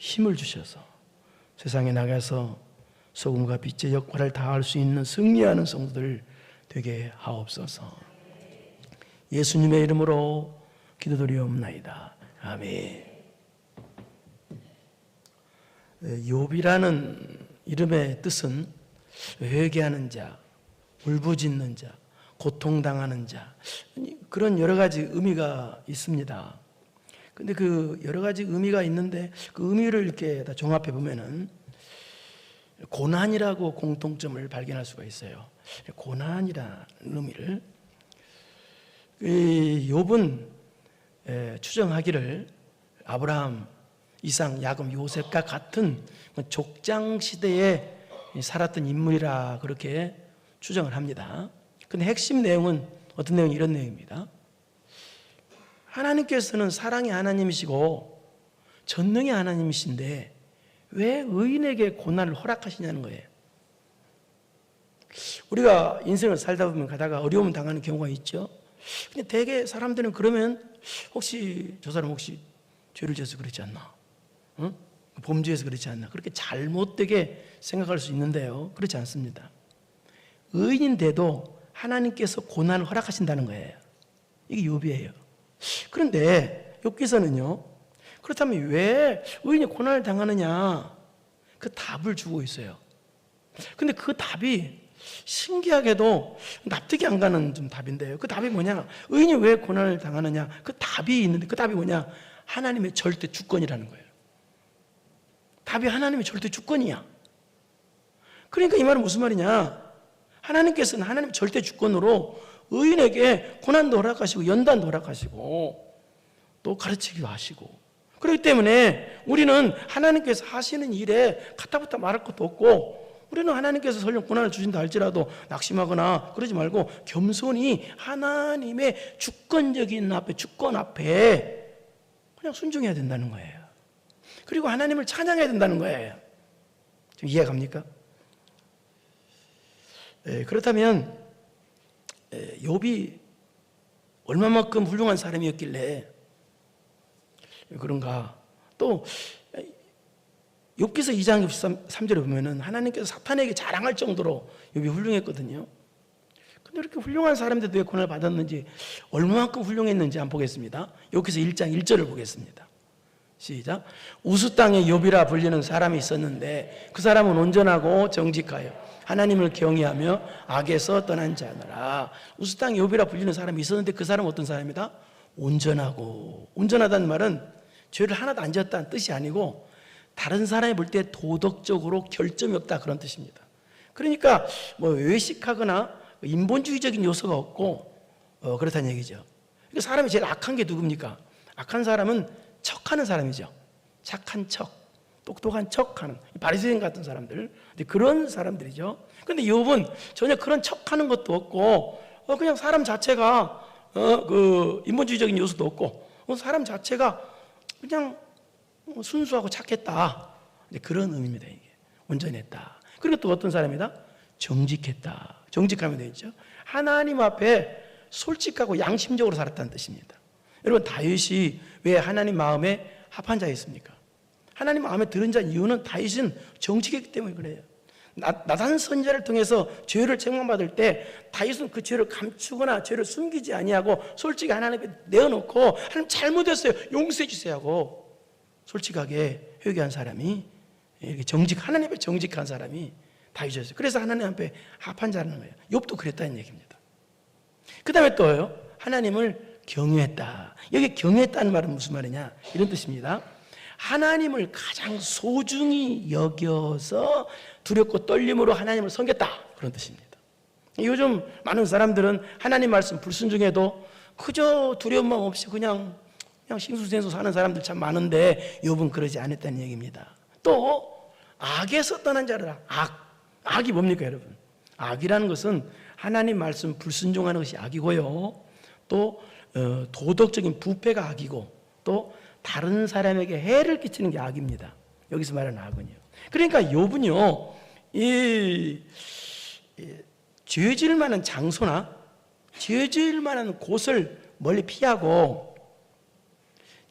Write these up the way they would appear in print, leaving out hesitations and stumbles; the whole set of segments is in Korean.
힘을 주셔서 세상에 나가서 소금과 빛의 역할을 다할 수 있는 승리하는 성도들 되게 하옵소서. 예수님의 이름으로 기도드리옵나이다. 아멘. 욥이라는 이름의 뜻은 회개하는 자, 울부짖는 자, 고통당하는 자, 그런 여러 가지 의미가 있습니다. 근데 그 여러 가지 의미가 있는데 그 의미를 이렇게 다 종합해 보면은 고난이라고 공통점을 발견할 수가 있어요. 고난이라는 의미를 욥은 추정하기를 아브라함, 이삭, 야곱, 요셉과 같은 족장 시대에 살았던 인물이라 그렇게 추정을 합니다. 근데 핵심 내용은 어떤 내용이 이런 내용입니다. 하나님께서는 사랑의 하나님이시고 전능의 하나님이신데 왜 의인에게 고난을 허락하시냐는 거예요. 우리가 인생을 살다 보면 가다가 어려움 당하는 경우가 있죠. 근데 대개 사람들은 그러면 혹시 저 사람 혹시 죄를 지어서 그렇지 않나? 응? 범죄해서 그렇지 않나? 그렇게 잘못되게 생각할 수 있는데요. 그렇지 않습니다. 의인인데도 하나님께서 고난을 허락하신다는 거예요. 이게 욥이에요. 그런데 욥기서는요, 그렇다면 왜 의인이 고난을 당하느냐? 그 답을 주고 있어요. 근데 그 답이 신기하게도 납득이 안 가는 좀 답인데요. 그 답이 뭐냐? 의인이 왜 고난을 당하느냐? 그 답이 있는데 그 답이 뭐냐? 하나님의 절대 주권이라는 거예요. 답이 하나님의 절대 주권이야. 그러니까 이 말은 무슨 말이냐? 하나님께서는 하나님의 절대 주권으로 의인에게 고난도 허락하시고 연단도 허락하시고 또 가르치기도 하시고, 그렇기 때문에 우리는 하나님께서 하시는 일에 가타부타 말할 것도 없고, 우리는 하나님께서 설령 고난을 주신다 할지라도 낙심하거나 그러지 말고 겸손히 하나님의 주권적인 앞에, 주권 앞에 그냥 순종해야 된다는 거예요. 그리고 하나님을 찬양해야 된다는 거예요. 지금 이해가 갑니까? 그렇다면 욥이 얼마만큼 훌륭한 사람이었길래 그런가? 또 욥기서 2장 3절에 보면은 하나님께서 사탄에게 자랑할 정도로 욥이 훌륭했거든요. 근데 이렇게 훌륭한 사람들도 왜 고난을 받았는지, 얼마만큼 훌륭했는지 한번 보겠습니다. 욥기서 1장 1절을 보겠습니다. 시작. 우스 땅에 욥이라 불리는 사람이 있었는데 그 사람은 온전하고 정직하여 하나님을 경외하며 악에서 떠난 자더라. 우스 땅에 욥이라 불리는 사람이 있었는데 그 사람은 어떤 사람이다? 온전하고. 온전하다는 말은 죄를 하나도 안 지었다는 뜻이 아니고 다른 사람이 볼 때 도덕적으로 결점이 없다, 그런 뜻입니다. 그러니까 뭐 외식하거나 인본주의적인 요소가 없고 그렇다는 얘기죠. 그러니까 사람이 제일 악한 게 누굽니까? 악한 사람은 척하는 사람이죠. 착한 척, 똑똑한 척하는 바리새인 같은 사람들, 그런 사람들이죠. 근데 욥은 전혀 그런 척하는 것도 없고 그냥 사람 자체가 그 인본주의적인 요소도 없고 사람 자체가 그냥 순수하고 착했다, 그런 의미입니다. 이게 온전했다. 그리고 또 어떤 사람이다? 정직했다. 정직하면 되겠죠. 하나님 앞에 솔직하고 양심적으로 살았다는 뜻입니다. 여러분, 다윗이 왜 하나님 마음에 합한 자였습니까? 하나님 마음에 들은 자 이유는 다윗은 정직했기 때문에 그래요. 나단 선지자를 통해서 죄를 책망받을 때 다윗은 그 죄를 감추거나 죄를 숨기지 아니하고 솔직히 하나님 앞에 내어놓고, 하나님 잘못했어요, 용서해 주세요 하고 솔직하게 회개한 사람이, 이렇게 하나님 앞에 정직한 사람이 다윗이었어요. 그래서 하나님 앞에 합한 자라는 거예요. 욥도 그랬다는 얘기입니다. 그 다음에 또요, 하나님을 경외했다. 여기 경외했다는 말은 무슨 말이냐, 이런 뜻입니다. 하나님을 가장 소중히 여겨서 두렵고 떨림으로 하나님을 섬겼다, 그런 뜻입니다. 요즘 많은 사람들은 하나님 말씀 불순종해도 그저 두려운 마음 없이 그냥 싱숭생숭 사는 사람들 참 많은데 욥은 그러지 않았다는 얘기입니다. 또 악에서 떠난 자라. 악이 뭡니까 여러분? 악이라는 것은 하나님 말씀 불순종하는 것이 악이고요, 또 도덕적인 부패가 악이고, 또 다른 사람에게 해를 끼치는 게 악입니다. 여기서 말하는 악은요. 그러니까 욥은요, 죄 지을 만한 장소나 죄 지을 만한 곳을 멀리 피하고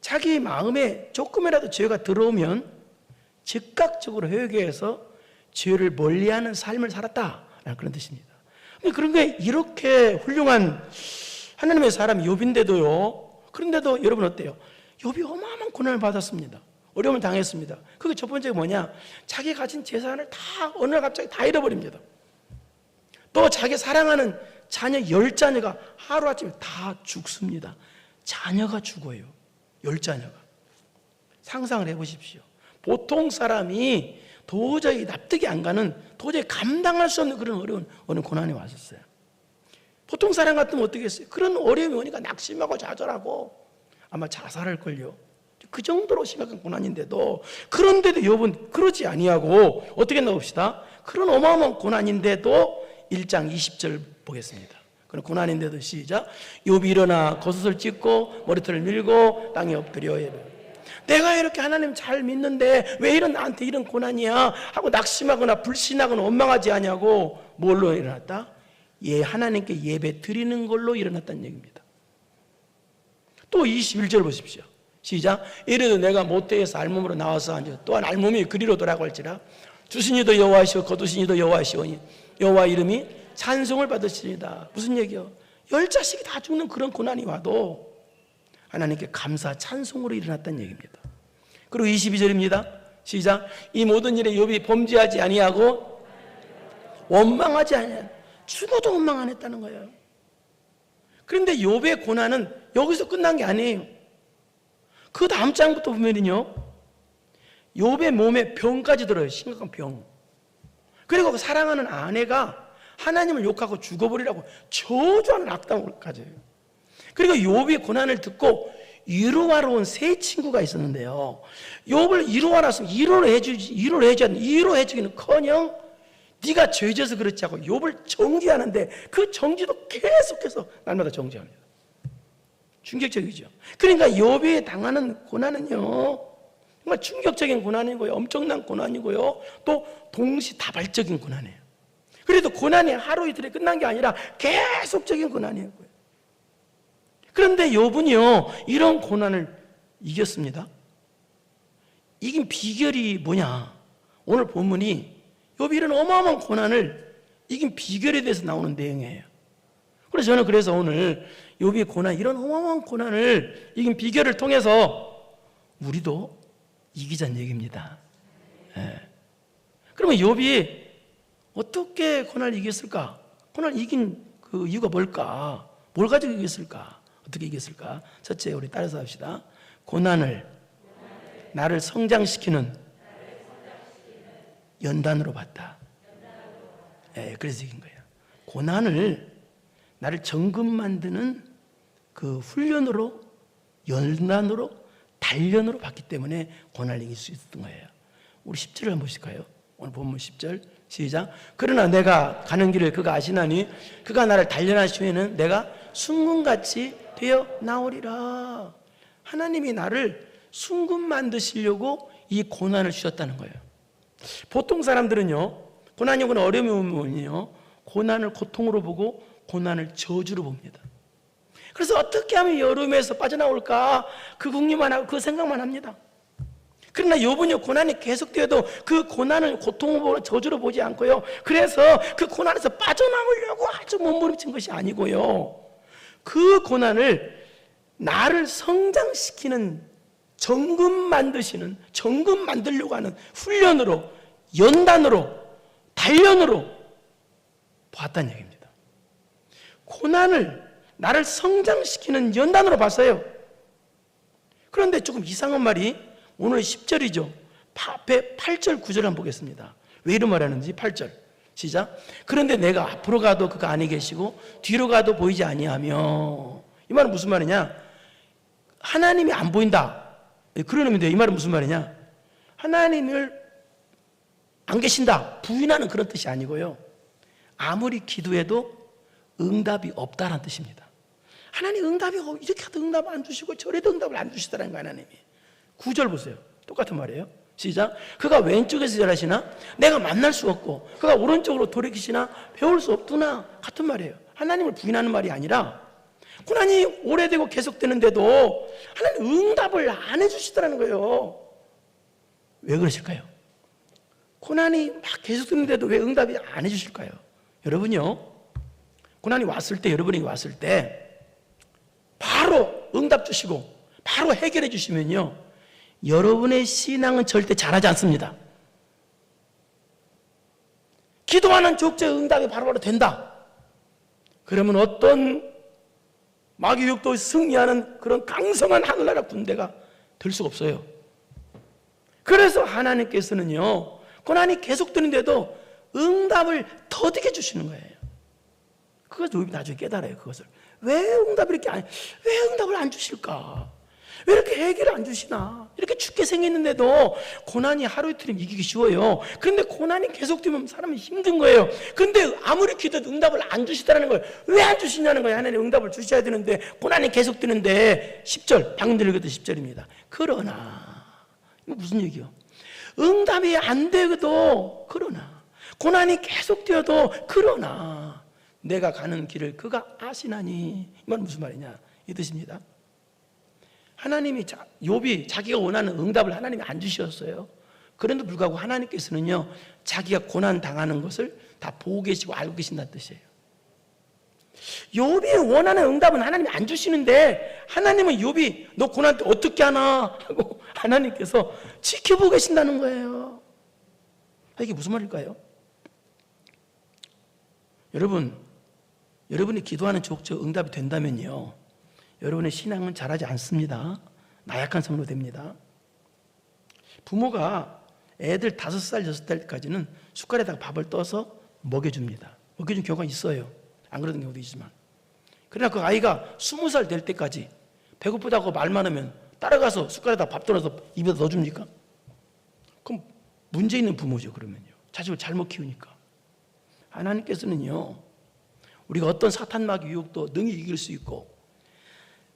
자기 마음에 조금이라도 죄가 들어오면 즉각적으로 회개해서 죄를 멀리하는 삶을 살았다라는 그런 뜻입니다. 그런 게 이렇게 훌륭한 하나님의 사람 욥인데도요. 그런데도 여러분 어때요? 욥이 어마어마한 고난을 받았습니다. 어려움을 당했습니다. 그게 첫 번째가 뭐냐? 자기 가진 재산을 다 어느 날 갑자기 다 잃어버립니다. 또 자기 사랑하는 자녀 10자녀가 하루아침에 다 죽습니다. 자녀가 죽어요. 10자녀가. 상상을 해보십시오. 보통 사람이 도저히 납득이 안 가는, 도저히 감당할 수 없는 그런 어려운 어느 고난이 왔었어요. 보통 사람 같으면 어떻게 했어요? 그런 어려움이 오니까 낙심하고 좌절하고 아마 자살할걸요. 그 정도로 심각한 고난인데도, 그런데도 욥은 그러지 아니하고 어떻게 나옵시다. 그런 어마어마한 고난인데도 1장 20절 보겠습니다. 그런 고난인데도 시작. 욥이 일어나 겉옷을 찢고 머리털을 밀고 땅에 엎드려 예배. 내가 이렇게 하나님 잘 믿는데 왜 나한테 이런 고난이야 하고 낙심하거나 불신하거나 원망하지 않냐고. 뭘로 일어났다? 하나님께 예배 드리는 걸로 일어났다는 얘기입니다. 또 21절 보십시오. 시작. 이래도 내가 모태에서 알몸으로 나와서 앉아 또한 알몸이 그리로 돌아갈지라. 주신 이도 여호와시오 거두신 이도 여호와시오니 여호와 이름이 찬송을 받으시리다. 무슨 얘기요? 10자식이 다 죽는 그런 고난이 와도 하나님께 감사 찬송으로 일어났다는 얘기입니다. 그리고 22절입니다. 시작. 이 모든 일에 욥이 범죄하지 아니하고 원망하지 아니하고 죽어도 원망 안 했다는 거예요. 그런데 욥의 고난은 여기서 끝난 게 아니에요. 그 다음 장부터 보면요, 욥의 몸에 병까지 들어요. 심각한 병. 그리고 그 사랑하는 아내가 하나님을 욕하고 죽어버리라고 저주하는 악담까지 해요. 그리고 욥이 고난을 듣고 위로하러 온 세 친구가 있었는데요. 욥을 위로하러 왔으면 위로를 해주기는커녕 네가 죄져서 그렇지 하고 욥을 정죄하는데 그 정죄도 계속해서 날마다 정죄합니다. 충격적이죠. 그러니까 욥이 당하는 고난은요, 정말 충격적인 고난이고요, 엄청난 고난이고요, 또 동시다발적인 고난이에요. 그래도 고난이 하루 이틀에 끝난 게 아니라 계속적인 고난이에요. 그런데 욥은요, 이런 고난을 이겼습니다. 이긴 비결이 뭐냐? 오늘 본문이 욥이 이런 어마어마한 고난을 이긴 비결에 대해서 나오는 내용이에요. 그래서 저는 오늘 욥의 고난, 이런 어마어마한 고난을 이긴 비결을 통해서 우리도 이기자는 얘기입니다. 네. 그러면 욥이 어떻게 고난을 이겼을까? 고난을 이긴 그 이유가 뭘까? 뭘 가지고 이겼을까? 어떻게 이겼을까? 첫째, 우리 따라서 합시다. 고난을 나를 성장시키는 연단으로 봤다. 네, 그래서 이긴 거예요. 고난을 나를 정금 만드는 그 훈련으로, 연단으로, 단련으로 봤기 때문에 고난을 이길 수 있었던 거예요. 우리 10절을 한번 보실까요? 오늘 본문 10절 시작. 그러나 내가 가는 길을 그가 아시나니 그가 나를 단련하시면은 내가 순금같이 되어 나오리라. 하나님이 나를 순금 만드시려고 이 고난을 주셨다는 거예요. 보통 사람들은요, 고난이 오거나 어려움이 오면요, 고난을 고통으로 보고 고난을 저주로 봅니다. 그래서 어떻게 하면 여름에서 빠져나올까, 그 궁리만 하고 그 생각만 합니다. 그러나 욥은요, 고난이 계속되어도 그 고난을 고통으로 저주로 보지 않고요, 그래서 그 고난에서 빠져나오려고 아주 몸부림친 것이 아니고요, 그 고난을 나를 성장시키는, 정금 만드시는, 정금 만들려고 하는 훈련으로, 연단으로, 단련으로 봤다는 얘기입니다. 고난을 나를 성장시키는 연단으로 봤어요. 그런데 조금 이상한 말이 오늘 10절이죠. 앞에 8절 9절 한번 보겠습니다. 왜 이런 말 하는지. 8절 시작. 그런데 내가 앞으로 가도 그가 아니 계시고 뒤로 가도 보이지 아니하며. 이 말은 무슨 말이냐? 하나님이 안 보인다, 그런 의미인데, 이 말은 무슨 말이냐? 하나님을 안 계신다, 부인하는 그런 뜻이 아니고요, 아무리 기도해도 응답이 없다라는 뜻입니다. 하나님 응답이 이렇게 해도 응답 안 주시고 저래도 응답을 안 주시더라는 거예요. 하나님이. 9절 보세요. 똑같은 말이에요. 시작. 그가 왼쪽에서 절하시나 내가 만날 수 없고 그가 오른쪽으로 돌이키시나 배울 수 없구나. 같은 말이에요. 하나님을 부인하는 말이 아니라 고난이 오래되고 계속되는데도 하나님 응답을 안 해주시더라는 거예요. 왜 그러실까요? 고난이 막 계속 드는데도 왜 응답이 안 해주실까요? 여러분요, 고난이 왔을 때, 여러분에게 왔을 때 바로 응답 주시고 바로 해결해 주시면요, 여러분의 신앙은 절대 잘하지 않습니다. 기도하는 족저의 응답이 바로바로 된다. 그러면 어떤 마귀 육도 승리하는 그런 강성한 하늘나라 군대가 될 수가 없어요. 그래서 하나님께서는요, 고난이 계속 드는데도 응답을 더디게 주시는 거예요. 그것을 욥이 나중에 깨달아요. 그것을 왜 응답을 안 주실까? 왜 이렇게 해결을 안 주시나? 이렇게 죽게 생겼는데도 고난이 하루 이틀이면 이기기 쉬워요. 그런데 고난이 계속 되면 사람이 힘든 거예요. 그런데 아무리 기도해도 응답을 안 주시다는 걸 왜 안 주시냐는 거예요. 하나님 응답을 주셔야 되는데 고난이 계속 되는데. 10절, 방금 들었던 10절입니다. 그러나, 이거 무슨 얘기요? 응답이 안 되고도 그러나, 고난이 계속 되어도 그러나 내가 가는 길을 그가 아시나니. 이 말은 무슨 말이냐 이 뜻입니다. 하나님이, 욥이 자기가 원하는 응답을 하나님이 안 주셨어요. 그런데도 불구하고 하나님께서는요, 자기가 고난 당하는 것을 다 보고 계시고 알고 계신다는 뜻이에요. 욥이 원하는 응답은 하나님이 안 주시는데 하나님은 욥이 너 고난 때 어떻게 하나 하고 하나님께서 지켜보고 계신다는 거예요. 이게 무슨 말일까요? 여러분이 기도하는 족저 응답이 된다면요, 여러분의 신앙은 잘하지 않습니다. 나약한 성으로 됩니다. 부모가 애들 5살, 6살까지는 숟갈에다가 밥을 떠서 먹여줍니다. 먹여준 경우가 있어요. 안 그러는 경우도 있지만. 그러나 그 아이가 20살 될 때까지 배고프다고 말만 하면 따라가서 숟갈에다 밥 떠서 입에 넣어줍니까? 그럼 문제 있는 부모죠. 그러면요, 자식을 잘못 키우니까. 하나님께서는요, 우리가 어떤 사탄 마귀 유혹도 능히 이길 수 있고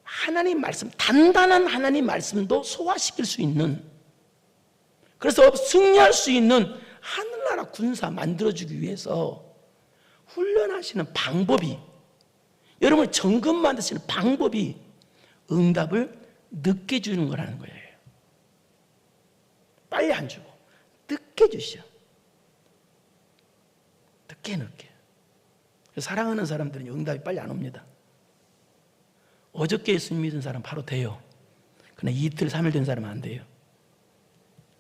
하나님 말씀, 단단한 하나님 말씀도 소화시킬 수 있는, 그래서 승리할 수 있는 하늘나라 군사 만들어주기 위해서 훈련하시는 방법이, 여러분을 정금 만드시는 방법이 응답을 늦게 주는 거라는 거예요. 빨리 안 주고 늦게 주셔. 늦게. 사랑하는 사람들은 응답이 빨리 안 옵니다. 어저께 예수님 믿은 사람 바로 돼요. 그러나 이틀, 3일 된 사람은 안 돼요.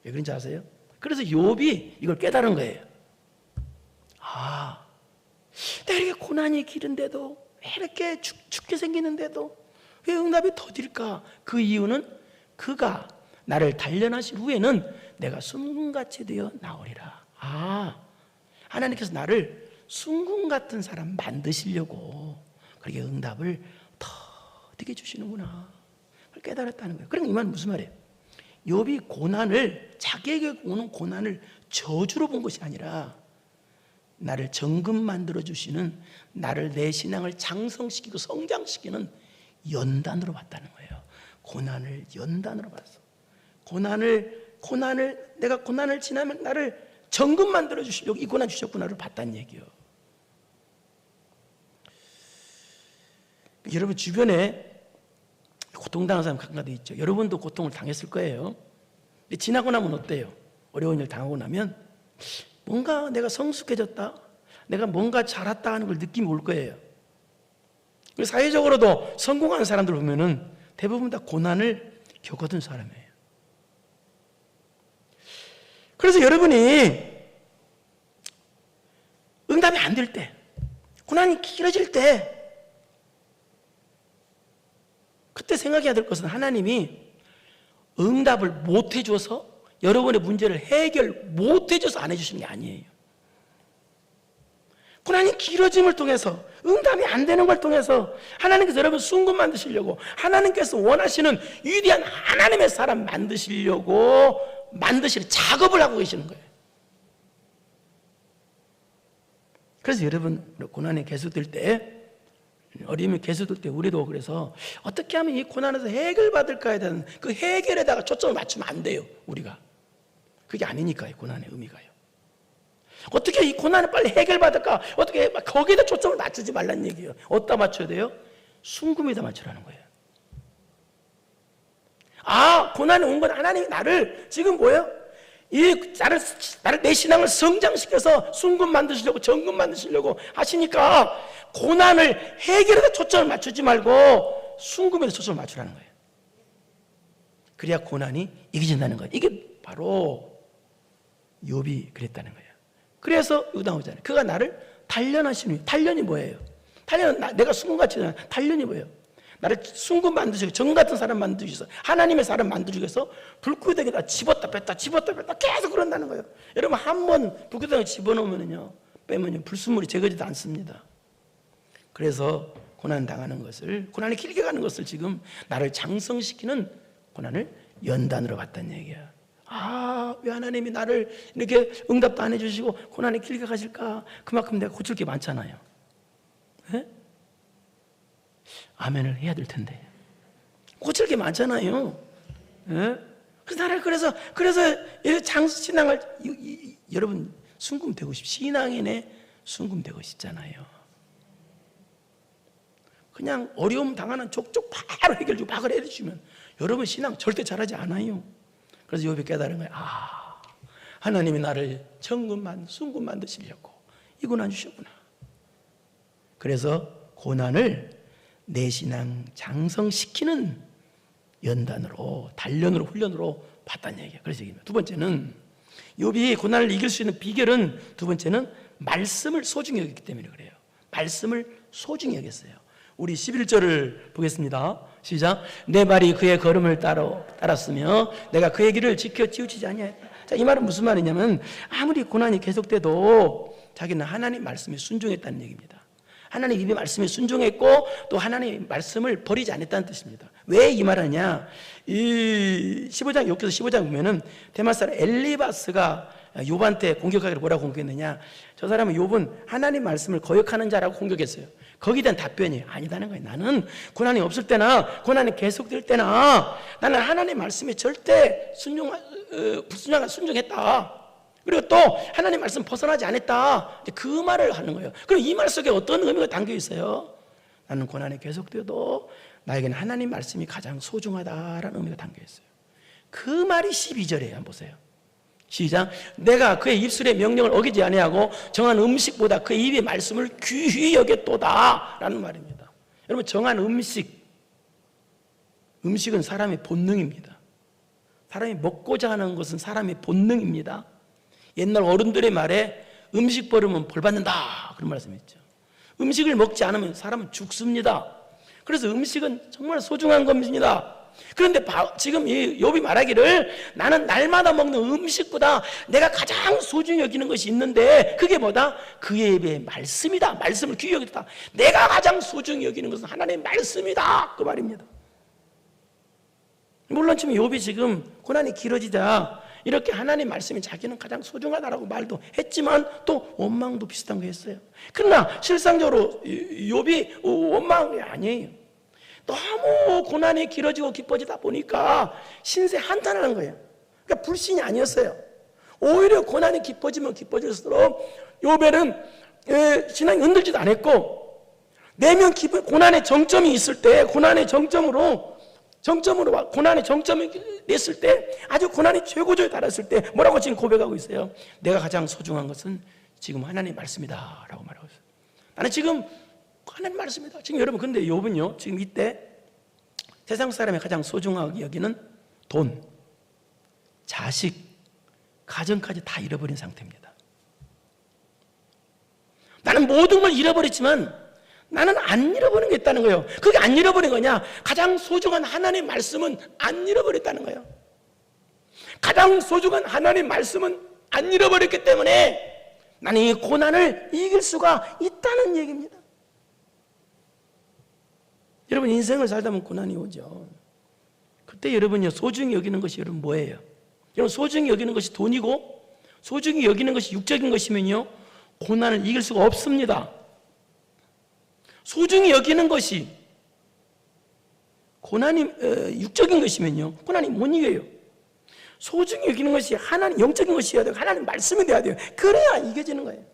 왜 그런지 아세요? 그래서 욥이 이걸 깨달은 거예요. 내가 이렇게 고난이 길은데도, 왜 이렇게 죽게 생기는데도 왜 응답이 더딜까? 그 이유는 그가 나를 단련하신 후에는 내가 순금같이 되어 나오리라. 하나님께서 나를 순금 같은 사람 만드시려고 그렇게 응답을 더디게 주시는구나. 그걸 깨달았다는 거예요. 그러니까 이 말은 무슨 말이에요? 욥이 고난을, 자기에게 오는 고난을 저주로 본 것이 아니라 나를 정금 만들어 주시는, 나를, 내 신앙을 장성시키고 성장시키는 연단으로 봤다는 거예요. 고난을 연단으로 봤어. 내가 고난을 지나면 나를 정금 만들어 주시려고 이 고난 주셨구나를 봤다는 얘기예요. 여러분 주변에 고통당한 사람 가끔가다 있죠. 여러분도 고통을 당했을 거예요. 근데 지나고 나면 어때요? 어려운 일 당하고 나면 뭔가 내가 성숙해졌다, 내가 뭔가 자랐다 하는 걸 느낌이 올 거예요. 사회적으로도 성공한 사람들 보면은 대부분 다 고난을 겪었던 사람이에요. 그래서 여러분이 응답이 안 될 때, 고난이 길어질 때, 그때 생각해야 될 것은 하나님이 응답을 못 해줘서, 여러분의 문제를 해결 못 해줘서 안 해주시는 게 아니에요. 고난이 길어짐을 통해서, 응답이 안 되는 걸 통해서 하나님께서 여러분 순금 만드시려고, 하나님께서 원하시는 위대한 하나님의 사람 만드시려고 만드시는 작업을 하고 계시는 거예요. 그래서 여러분 고난이 계속될 때, 어려움이 계속될 때 우리도 그래서 어떻게 하면 이 고난에서 해결받을까에 대한 그 해결에다가 초점을 맞추면 안 돼요. 우리가 그게 아니니까요. 고난의 의미가요. 어떻게 이 고난을 빨리 해결받을까, 어떻게 거기에다 초점을 맞추지 말라는 얘기예요. 어디다 맞춰야 돼요? 순금에다 맞추라는 거예요. 고난이 온 건 하나님이 나를 지금 뭐예요? 나를 내 신앙을 성장시켜서 순금 만드시려고 정금 만드시려고 하시니까 고난을 해결해서 초점을 맞추지 말고 순금에서 초점을 맞추라는 거예요. 그래야 고난이 이겨진다는 거예요. 이게 바로 욥이 그랬다는 거예요. 그래서 이거 나오잖아요. 그가 나를 단련하시는, 단련이 뭐예요? 단련은 내가 순금같이 단련이 뭐예요? 나를 순금 만드시고 정 같은 사람 만드셔서 하나님의 사람 만들기 위해서 불구덩이에다 집었다 뺐다 집었다 뺐다 계속 그런다는 거예요. 여러분 한 번 불구덩이에 집어넣으면요 빼면요 불순물이 제거지도 않습니다. 그래서 고난 당하는 것을, 고난이 길게 가는 것을 지금 나를 장성시키는 고난을 연단으로 봤다는 얘기야. 아, 왜 하나님이 나를 이렇게 응답도 안 해주시고 고난이 길게 가실까? 그만큼 내가 고칠 게 많잖아요. 네? 아멘을 해야 될 텐데 고칠 게 많잖아요. 네? 그래서 신앙을 여러분 순금 되고 신앙인의 순금 되고 싶잖아요. 그냥 어려움 당하는 족족 바로 해결주고 박을 해주시면 여러분 신앙 절대 잘하지 않아요. 그래서 욥이 깨달은 거예요. 아, 하나님이 나를 정금만 순금 만드시려고 이 고난 주셨구나. 그래서 고난을 내 신앙 장성시키는 연단으로, 단련으로, 훈련으로 봤다는 얘기예요. 그래서 얘기합니다. 두 번째는 욥이 고난을 이길 수 있는 비결은, 두 번째는 말씀을 소중히 여겼기 때문에 그래요. 말씀을 소중히 여겼어요. 우리 11절을 보겠습니다. 시작. 내 발이 그의 걸음을 따랐으며 내가 그의 길을 지켜 치우치지 아니하였다. 자, 이 말은 무슨 말이냐면 아무리 고난이 계속돼도 자기는 하나님 말씀에 순종했다는 얘기입니다. 하나님 입의 말씀에 순종했고 또 하나님 말씀을 버리지 않았다는 뜻입니다. 왜 이 말하냐? 이 15장, 욥기서 15장 보면은 데마스 사람 엘리바스가 욥한테 공격하기를 뭐라고 공격했느냐? 저 사람은 욥은 하나님 말씀을 거역하는 자라고 공격했어요. 거기에 대한 답변이 아니다는 거예요. 나는 고난이 없을 때나 고난이 계속될 때나 나는 하나님 말씀에 절대 순종했다. 그리고 또 하나님 말씀 벗어나지 않았다. 그 말을 하는 거예요. 그럼 이 말 속에 어떤 의미가 담겨 있어요? 나는 고난이 계속돼도 나에게는 하나님 말씀이 가장 소중하다라는 의미가 담겨 있어요. 그 말이 12절이에요. 한번 보세요. 시작. 내가 그의 입술의 명령을 어기지 아니하고 정한 음식보다 그의 입의 말씀을 귀히 여겼도다 라는 말입니다. 여러분 정한 음식은 사람의 본능입니다. 사람이 먹고자 하는 것은 사람의 본능입니다. 옛날 어른들의 말에 음식 버리면 벌 받는다 그런 말씀이 있죠. 음식을 먹지 않으면 사람은 죽습니다. 그래서 음식은 정말 소중한 겁니다. 그런데 지금 이 욥이 말하기를 나는 날마다 먹는 음식보다 내가 가장 소중히 여기는 것이 있는데 그게 뭐다? 그의 입의 말씀이다. 말씀을 귀히 여기다. 내가 가장 소중히 여기는 것은 하나님의 말씀이다. 그 말입니다. 물론 지금 욥이 지금 고난이 길어지자 이렇게 하나님 말씀이 자기는 가장 소중하다라고 말도 했지만 또 원망도 비슷한 거 했어요. 그러나 실상적으로 욥이 원망이 아니에요. 너무 고난이 길어지고 깊어지다 보니까 신세 한탄하는 거예요. 그러니까 불신이 아니었어요. 오히려 고난이 깊어지면 깊어질수록 욥에는 신앙이 흔들지도 않았고 내면 깊은 고난의 정점이 있을 때 고난의 정점으로 고난의 정점이 냈을 때 아주 고난이 최고조에 달했을 때 뭐라고 지금 고백하고 있어요? 내가 가장 소중한 것은 지금 하나님의 말씀이다 라고 말하고 있어요. 나는 지금 하나님 말씀이다. 지금 여러분 근데 욥은요 지금 이때 세상 사람이 가장 소중하게 여기는 돈, 자식, 가정까지 다 잃어버린 상태입니다. 나는 모든 걸 잃어버렸지만 나는 안 잃어버린 게 있다는 거예요. 그게 안 잃어버린 거냐? 가장 소중한 하나님의 말씀은 안 잃어버렸다는 거예요. 가장 소중한 하나님의 말씀은 안 잃어버렸기 때문에 나는 이 고난을 이길 수가 있다는 얘기입니다. 여러분 인생을 살다 보면 고난이 오죠. 그때 여러분요 소중히 여기는 것이 여러분 뭐예요? 여러분 소중히 여기는 것이 돈이고 소중히 여기는 것이 육적인 것이면요 고난을 이길 수가 없습니다. 소중히 여기는 것이 고난이 육적인 것이면요 고난이 못 이겨요. 소중히 여기는 것이 하나님 영적인 것이어야 돼요. 하나님 말씀이 돼야 돼요. 그래야 이겨지는 거예요.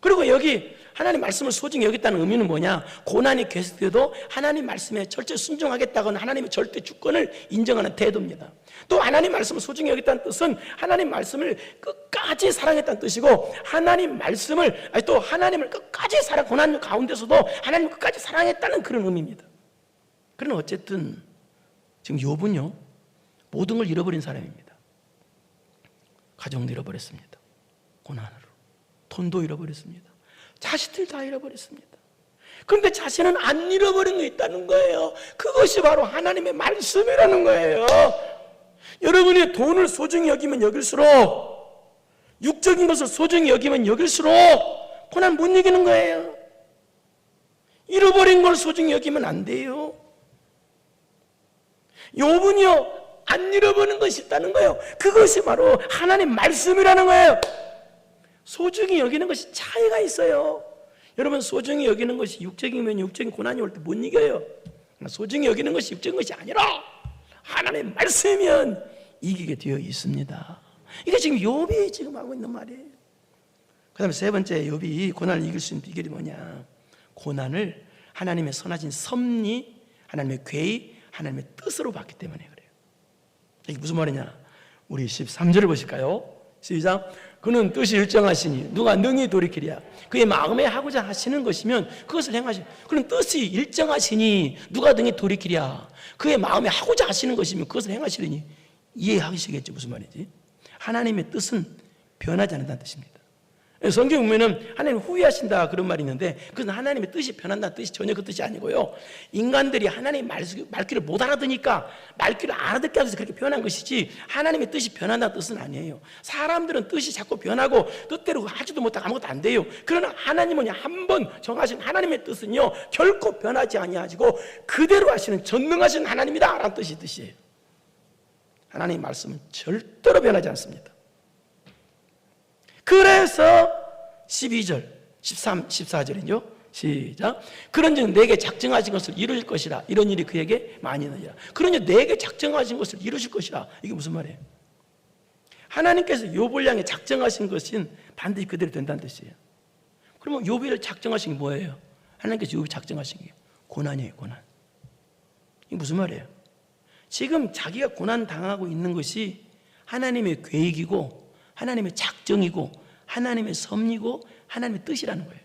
그리고 여기 하나님 말씀을 소중히 여겼다는 의미는 뭐냐? 고난이 계속돼도 하나님 말씀에 절대 순종하겠다거나 하나님의 절대 주권을 인정하는 태도입니다. 또 하나님 말씀을 소중히 여겼다는 뜻은 하나님 말씀을 끝까지 사랑했다는 뜻이고, 하나님 말씀을, 또 하나님을 끝까지 고난 가운데서도 하나님을 끝까지 사랑했다는 그런 의미입니다. 그러나 어쨌든 지금 욥은요, 모든 걸 잃어버린 사람입니다. 가정도 잃어버렸습니다. 고난으로. 돈도 잃어버렸습니다. 자식들 다 잃어버렸습니다. 그런데 자신은 안 잃어버린 게 있다는 거예요. 그것이 바로 하나님의 말씀이라는 거예요. 여러분이 돈을 소중히 여기면 여길수록, 육적인 것을 소중히 여기면 여길수록 고난 못 이기는 거예요. 잃어버린 걸 소중히 여기면 안 돼요. 욥은요, 안 잃어버린 것이 있다는 거예요. 그것이 바로 하나님 말씀이라는 거예요. 소중히 여기는 것이 차이가 있어요. 여러분, 소중히 여기는 것이 육적이면 육적인 고난이 올 때 못 이겨요. 소중히 여기는 것이 육적인 것이 아니라 하나님의 말씀이면 이기게 되어 있습니다. 이게 지금 욥이 지금 하고 있는 말이에요. 그 다음에 세 번째, 욥이 고난을 이길 수 있는 비결이 뭐냐? 고난을 하나님의 선하신 섭리, 하나님의 계획, 하나님의 뜻으로 봤기 때문에 그래요. 이게 무슨 말이냐? 우리 13절을 보실까요? 시작. 그는 뜻이 일정하시니 누가 능히 돌이키랴. 그의 마음에 하고자 하시는 것이면 그것을 행하시. 그는 뜻이 일정하시니 누가 능히 돌이키랴. 그의 마음에 하고자 하시는 것이면 그것을 행하시리니. 이해하시겠죠? 무슨 말이지? 하나님의 뜻은 변하지 않는다는 뜻입니다. 성경 보면은 하나님 후회하신다 그런 말이 있는데, 그것은 하나님의 뜻이 변한다는 뜻이 전혀 그 뜻이 아니고요, 인간들이 하나님의 말귀를 못 알아듣으니까 말귀를 알아듣게 하기 위해서 그렇게 변한 것이지, 하나님의 뜻이 변한다는 뜻은 아니에요. 사람들은 뜻이 자꾸 변하고 뜻대로 하지도 못하고 아무것도 안 돼요. 그러나 하나님은 한 번 정하신 하나님의 뜻은요, 결코 변하지 아니하시고 그대로 하시는 전능하신 하나님이다 라는 뜻이에요. 하나님의 말씀은 절대로 변하지 않습니다. 그래서 12절, 13, 14절은요, 시작. 그런즉 내게 작정하신 것을 이루실 것이라. 이런 일이 그에게 많이 있느니라. 그러니 내게 작정하신 것을 이루실 것이라. 이게 무슨 말이에요? 하나님께서 욥을 향해 작정하신 것은 반드시 그대로 된다는 뜻이에요. 그러면 욥을 작정하신 게 뭐예요? 하나님께서 욥이 작정하신 게 고난이에요. 고난. 이게 무슨 말이에요? 지금 자기가 고난 당하고 있는 것이 하나님의 계획이고 하나님의 작정이고 하나님의 섭리고 하나님의 뜻이라는 거예요.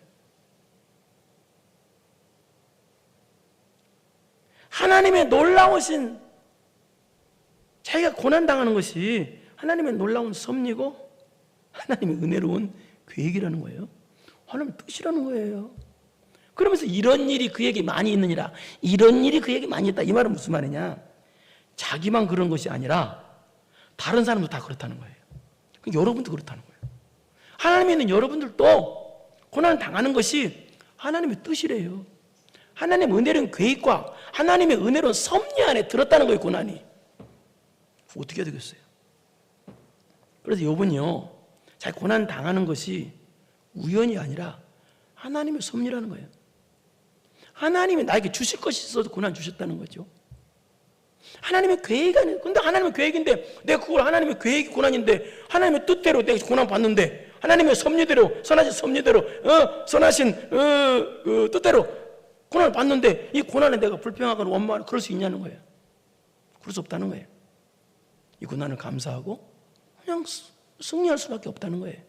하나님의 놀라우신, 자기가 고난당하는 것이 하나님의 놀라운 섭리고 하나님의 은혜로운 계획이라는 거예요. 하나님의 뜻이라는 거예요. 그러면서 이런 일이 그에게 많이 있느니라. 이런 일이 그에게 많이 있다. 이 말은 무슨 말이냐? 자기만 그런 것이 아니라 다른 사람도 다 그렇다는 거예요. 여러분도 그렇다는 거예요. 하나님이 있는 여러분들도 고난을 당하는 것이 하나님의 뜻이래요. 하나님의 은혜로운 계획과 하나님의 은혜로운 섭리 안에 들었다는 거예요. 고난이 어떻게 해야 되겠어요? 그래서 욥은요, 자기 고난 당하는 것이 우연이 아니라 하나님의 섭리라는 거예요. 하나님이 나에게 주실 것이 있어도 고난 주셨다는 거죠. 하나님의 계획이 아니에요. 근데 하나님의 계획인데, 내가 그걸 하나님의 계획이 고난인데, 하나님의 뜻대로 내가 고난 받는데, 하나님의 섭리대로, 선하신 섭리대로, 선하신 그 뜻대로 고난을 받는데, 이 고난에 내가 불평하거나 원망하거나 그럴 수 있냐는 거예요. 그럴 수 없다는 거예요. 이 고난을 감사하고 그냥 승리할 수밖에 없다는 거예요.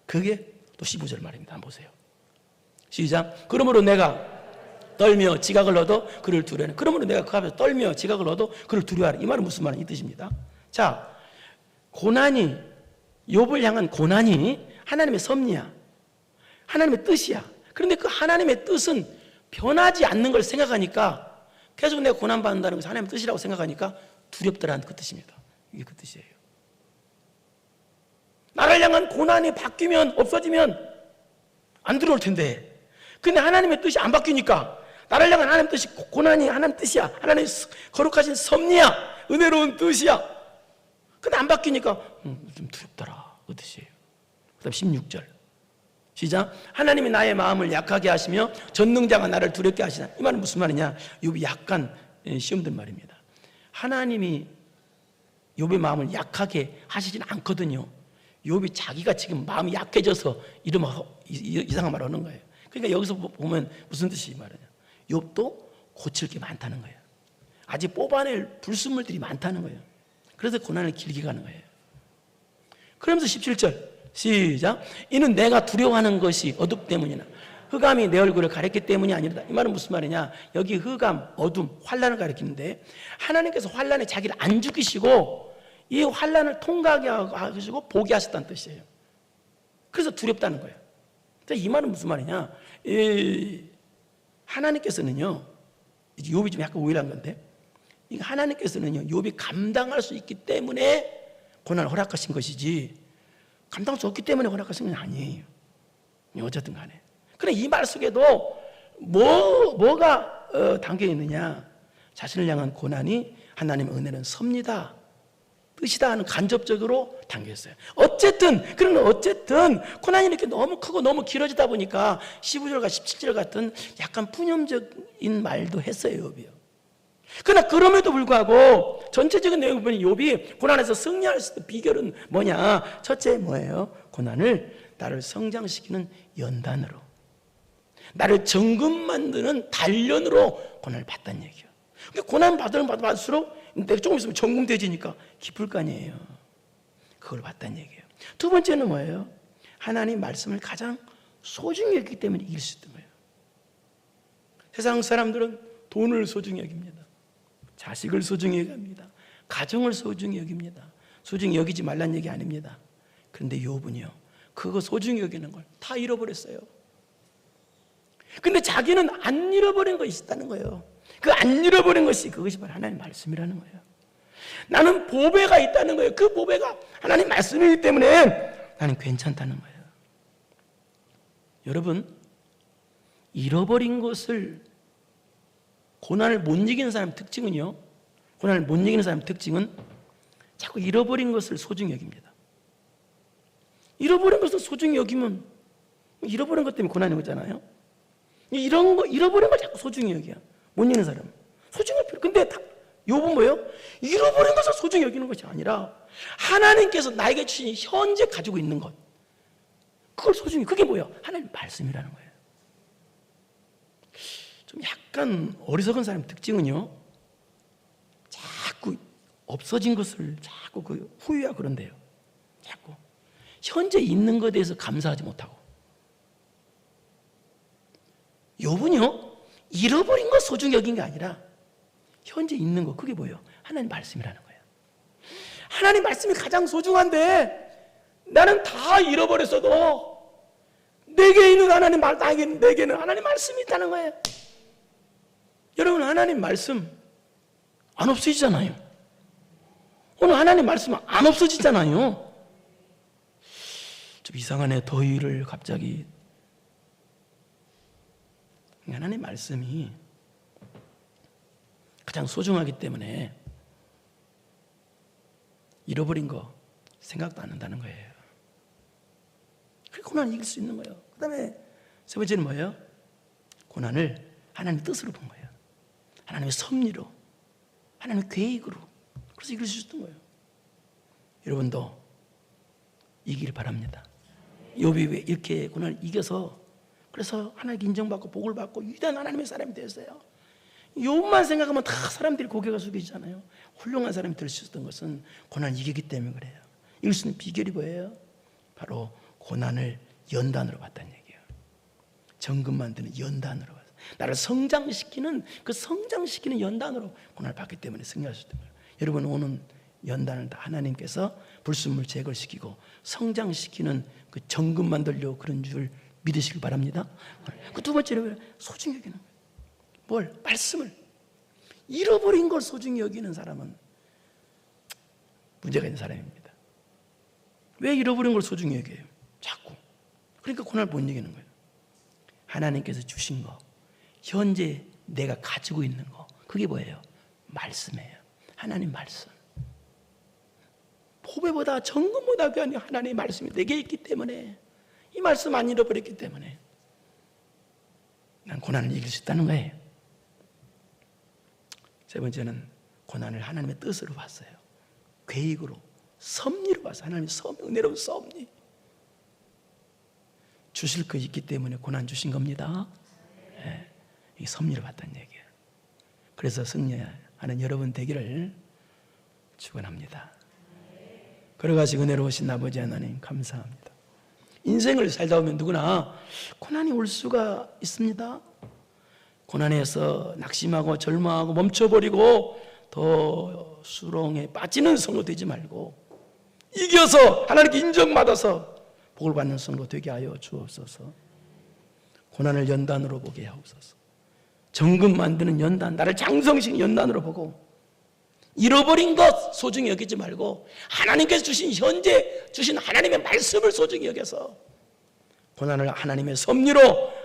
그게 또 15절 말입니다. 한번 보세요. 시작. 그러므로 내가 떨며 지각을 얻어 그를 두려워하라. 그러므로 내가 그 앞에서 떨며 지각을 얻어 그를 두려워하라. 이 말은 무슨 말이냐? 이 뜻입니다. 자, 고난이, 욥을 향한 고난이 하나님의 섭리야, 하나님의 뜻이야. 그런데 그 하나님의 뜻은 변하지 않는 걸 생각하니까, 계속 내가 고난받는다는 것이 하나님의 뜻이라고 생각하니까 두렵더라는 그 뜻입니다. 이게 그 뜻이에요. 나를 향한 고난이 바뀌면, 없어지면 안 들어올 텐데, 근데 하나님의 뜻이 안 바뀌니까 나를 향한 하나님의 뜻이, 고난이 하나님의 뜻이야, 하나님의 거룩하신 섭리야, 은혜로운 뜻이야. 근데 안 바뀌니까 좀 두렵더라, 그 뜻이에요. 그 다음 16절 시작. 하나님이 나의 마음을 약하게 하시며 전능자가 나를 두렵게 하시나. 이 말은 무슨 말이냐? 욥이 약간 시험된 말입니다. 하나님이 욥의 마음을 약하게 하시진 않거든요. 욥이 자기가 지금 마음이 약해져서 이상한 말을 하는 거예요. 그러니까 여기서 보면 무슨 뜻이 말이냐, 욥도 고칠 게 많다는 거예요. 아직 뽑아낼 불순물들이 많다는 거예요. 그래서 고난을 길게 가는 거예요. 그러면서 17절 시작. 이는 내가 두려워하는 것이 어둠 때문이나 흑암이 내 얼굴을 가렸기 때문이 아니라. 이 말은 무슨 말이냐, 여기 흑암, 어둠, 환난을 가리키는데 하나님께서 환난에 자기를 안 죽이시고 이 환난을 통과하게 하시고 보게 하셨다는 뜻이에요. 그래서 두렵다는 거예요. 이 말은 무슨 말이냐, 하나님께서는요, 욥이 좀 약간 오해한 건데, 하나님께서는요 욥이 감당할 수 있기 때문에 고난을 허락하신 것이지 감당할 수 없기 때문에 허락하신 건 아니에요. 어쨌든 간에. 그래, 이 말 속에도 뭐가 담겨 있느냐, 자신을 향한 고난이 하나님의 은혜는 섭니다, 뜻이다 하는 간접적으로 담겨 있어요. 어쨌든 고난이 이렇게 너무 크고 너무 길어지다 보니까 15절과 17절 같은 약간 푸념적인 말도 했어요, 욥이요. 그러나 그럼에도 불구하고 전체적인 내용을 보면 욥이 고난에서 승리할 수 있는 비결은 뭐냐? 첫째 뭐예요? 고난을 나를 성장시키는 연단으로, 나를 정금 만드는 단련으로 고난을 받다는 얘기예요. 고난 받을수록 내가 조금 있으면 정금돼지니까 기쁠 거 아니에요. 그걸 받다는 얘기예요. 두 번째는 뭐예요? 하나님 말씀을 가장 소중히 여기기 때문에 이길 수 있는 거예요. 세상 사람들은 돈을 소중히 여깁니다. 자식을 소중히 여깁니다. 가정을 소중히 여깁니다. 소중히 여기지 말란 얘기 아닙니다. 그런데 욥은요, 그거 소중히 여기는 걸 다 잃어버렸어요. 근데 자기는 안 잃어버린 것이 있다는 거예요. 그 안 잃어버린 것이, 그것이 바로 하나님 말씀이라는 거예요. 나는 보배가 있다는 거예요. 그 보배가 하나님 말씀이기 때문에 나는 괜찮다는 거예요. 여러분, 잃어버린 것을, 고난을 못 이기는 사람의 특징은요, 고난을 못 이기는 사람의 특징은 자꾸 잃어버린 것을 소중히 여깁니다. 잃어버린 것을 소중히 여기면 잃어버린 것 때문에 고난이 오잖아요. 이런 거, 잃어버린 걸 자꾸 소중히 여겨. 못 이기는 사람 소중히 여겨. 근데 욥은 뭐예요? 잃어버린 것을 소중히 여기는 것이 아니라 하나님께서 나에게 주신 현재 가지고 있는 것, 그걸 소중히, 그게 뭐예요? 하나님 말씀이라는 거예요. 좀 약간 어리석은 사람의 특징은요, 자꾸 없어진 것을 자꾸 후회하고 그런데요. 자꾸 현재 있는 것에 대해서 감사하지 못하고. 욥은요, 잃어버린 것 소중히 여긴 게 아니라 현재 있는 것, 그게 뭐예요? 하나님 말씀이라는 거예요. 하나님 말씀이 가장 소중한데 나는 다 잃어버렸어도 내게 있는 하나님 말, 내게는 하나님 말씀이 있다는 거예요. 여러분, 하나님 말씀 안 없어지잖아요. 오늘 하나님 말씀 안 없어지잖아요. 좀 이상하네, 더위를 갑자기. 하나님 말씀이 가장 소중하기 때문에 잃어버린 거 생각도 안 한다는 거예요. 그래서 고난을 이길 수 있는 거예요. 그 다음에 세 번째는 뭐예요? 고난을 하나님의 뜻으로 본 거예요. 하나님의 섭리로, 하나님의 계획으로. 그래서 이길 수 있는 거예요. 여러분도 이기를 바랍니다. 욥이 왜 이렇게 고난을 이겨서, 그래서 하나님께 인정받고 복을 받고 위대한 하나님의 사람이 됐어요. 욥만 생각하면 다 사람들이 고개가 숙여지잖아요. 훌륭한 사람이 될 수 있었던 것은 고난을 이기기 때문에 그래요. 이길 수 있는 비결이 뭐예요? 바로 고난을 연단으로 봤다는 얘기예요. 정금 만드는 연단으로 봤어요. 나를 성장시키는, 그 성장시키는 연단으로 고난을 받기 때문에 승리할 수 있는 거예요. 여러분, 오는 연단을 다 하나님께서 불순물 제거시키고 성장시키는 그 정금 만들려고 그런 줄 믿으시길 바랍니다. 그 두 번째로 소중히 여기는 거예요. 뭘? 말씀을. 잃어버린 걸 소중히 여기는 사람은 문제가 있는 사람입니다. 왜 잃어버린 걸 소중히 여겨요? 자꾸. 그러니까 고난을 못 이기는 거예요. 하나님께서 주신 거, 현재 내가 가지고 있는 거, 그게 뭐예요? 말씀이에요. 하나님 말씀. 보배보다 정금보다 귀한 하나님의 말씀이 내게 있기 때문에, 이 말씀 안 잃어버렸기 때문에 난 고난을 이길 수 있다는 거예요. 세 번째는 고난을 하나님의 뜻으로 봤어요. 계획으로, 섭리로 봐서 하나님의 은혜로운 섭리. 주실 거 있기 때문에 고난 주신 겁니다. 네, 이 섭리로 봤다는 얘기예요. 그래서 승리하는 여러분 되기를 축원합니다. 걸어가시 은혜로우신 아버지 하나님 감사합니다. 인생을 살다 보면 누구나 고난이 올 수가 있습니다. 고난에서 낙심하고 절망하고 멈춰버리고 더 수렁에 빠지는 성도 되지 말고 이겨서 하나님께 인정받아서 복을 받는 성도 되게 하여 주옵소서. 고난을 연단으로 보게 하옵소서. 정금 만드는 연단, 나를 장성시키는 연단으로 보고 잃어버린 것 소중히 여기지 말고 하나님께서 주신 현재 주신 하나님의 말씀을 소중히 여겨서 고난을 하나님의 섭리로,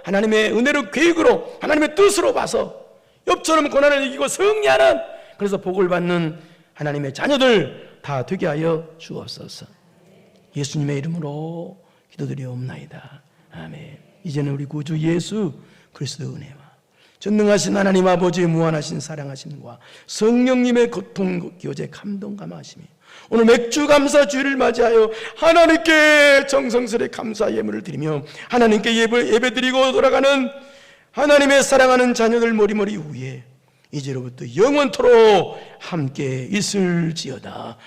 하나님의 은혜로 계획으로, 하나님의 뜻으로 봐서 욥처럼 고난을 이기고 승리하는, 그래서 복을 받는 하나님의 자녀들 다 되게 하여 주옵소서. 예수님의 이름으로 기도드리옵나이다. 아멘. 이제는 우리 구주 예수 그리스도의 은혜와 전능하신 하나님 아버지의 무한하신 사랑하심과 성령님의 고통 교제 감동 감화하심이 오늘 맥주 감사 주일을 맞이하여 하나님께 정성스레 감사 예물을 드리며 하나님께 예배드리고 돌아가는 하나님의 사랑하는 자녀들 머리머리 위에 이제로부터 영원토록 함께 있을지어다.